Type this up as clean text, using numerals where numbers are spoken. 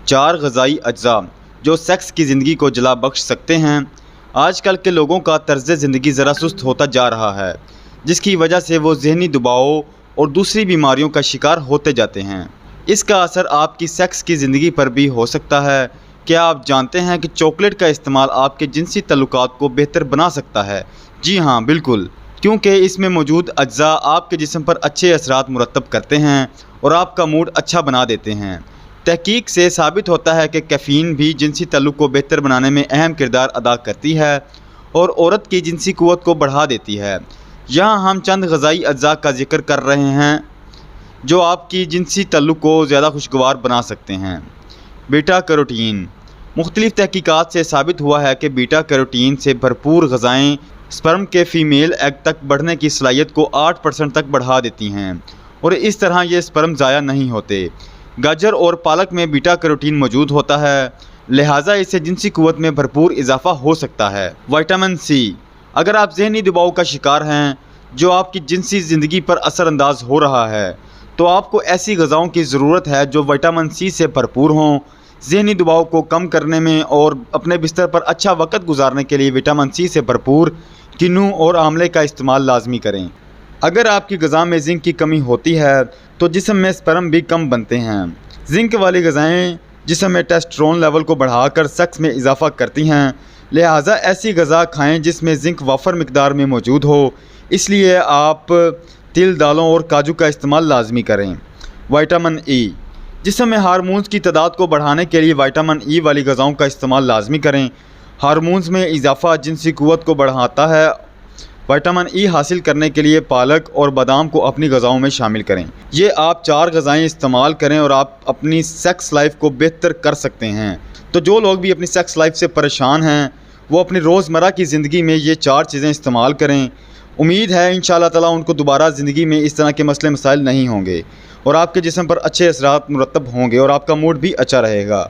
4 ग़िज़ाई अज्जा जो सेक्स की ज़िंदगी को जला बख्श सकते हैं। आजकल के लोगों का तर्ज़ ज़िंदगी ज़रा सुस्त होता जा रहा है, जिसकी वजह से वो ज़हनी दबाव और दूसरी बीमारियों का शिकार होते जाते हैं। इसका असर आपकी सेक्स की ज़िंदगी पर भी हो सकता है। क्या आप जानते हैं कि चॉकलेट का इस्तेमाल आपके जिनसी तल्लुकात को बेहतर बना सकता है? जी हाँ, बिल्कुल, क्योंकि इसमें मौजूद अज्जा आपके जिस्म पर अच्छे असरात मुरतब करते हैं और आपका मूड अच्छा बना देते हैं। तहकीक से साबित होता है कि कैफ़ीन भी जिनसी तल्लुक को बेहतर बनाने में अहम किरदार अदा करती है और औरत की जिनसी क़ुव्वत को बढ़ा देती है। यहाँ हम चंद ग़िज़ाई अज्जा का ज़िक्र कर रहे हैं जो आपकी जिनसी तल्लुक को ज़्यादा खुशगवार बना सकते हैं। Beta carotene. मुख्तलिफ़ तहकीकात से साबित हुआ है कि बीटा कैरोटीन से भरपूर ग़िज़ाएँ स्पर्म के फ़ीमेल एग तक बढ़ने की सलाहियत को 8% तक बढ़ा देती हैं और इस तरह ये स्पर्म ज़ाया नहीं होते। गाजर और पालक में बीटा कैरोटीन मौजूद होता है, लिहाजा इससे जिनसी क़ुव्वत में भरपूर इजाफ़ा हो सकता है। Vitamin C. अगर आप ज़हनी दबाव का शिकार हैं जो आपकी जिनसी ज़िंदगी पर असरअंदाज हो रहा है, तो आपको ऐसी ग़िज़ाओं की ज़रूरत है जो विटामिन सी से भरपूर हों। ज़हनी दबाव को कम करने में और अपने बिस्तर पर अच्छा वक़्त गुजारने के लिए विटामिन सी से भरपूर किन्नू और आंवले का इस्तेमाल लाजमी करें। अगर आपकी ग़िज़ा में ज़िंक की कमी होती है तो जिस्म में स्पर्म भी कम बनते हैं। ज़िंक वाली ग़िज़ाएँ जिस्म में टेस्टोस्टेरोन लेवल को बढ़ाकर सेक्स में इजाफ़ा करती हैं, लिहाजा ऐसी ग़िज़ा खाएँ जिसमें ज़िंक वाफ़र मिक़दार में मौजूद हो। इसलिए आप तिल, दालों और काजू का इस्तेमाल लाजमी करें। Vitamin E. जिस्म में हार्मोन्स की तादाद को बढ़ाने के लिए विटामिन ई वाली ग़िज़ाओं का इस्तेमाल लाजमी करें। हार्मोन्स में इजाफ़ा जिनसी क़ुव्वत को बढ़ाता है। विटामिन ई हासिल करने के लिए पालक और बादाम को अपनी ग़िज़ाओं में शामिल करें। ये आप 4 ग़िज़ाएँ इस्तेमाल करें और आप अपनी सेक्स लाइफ को बेहतर कर सकते हैं। तो जो लोग भी अपनी सेक्स लाइफ से परेशान हैं वो अपनी रोज़मर्रा की ज़िंदगी में ये 4 चीज़ें इस्तेमाल करें। उम्मीद है इंशाअल्लाह ताला उनको दोबारा ज़िंदगी में इस तरह के मसले मसाइल नहीं होंगे और आपके जिस्म पर अच्छे असरात मुरतब होंगे और आपका मूड भी अच्छा रहेगा।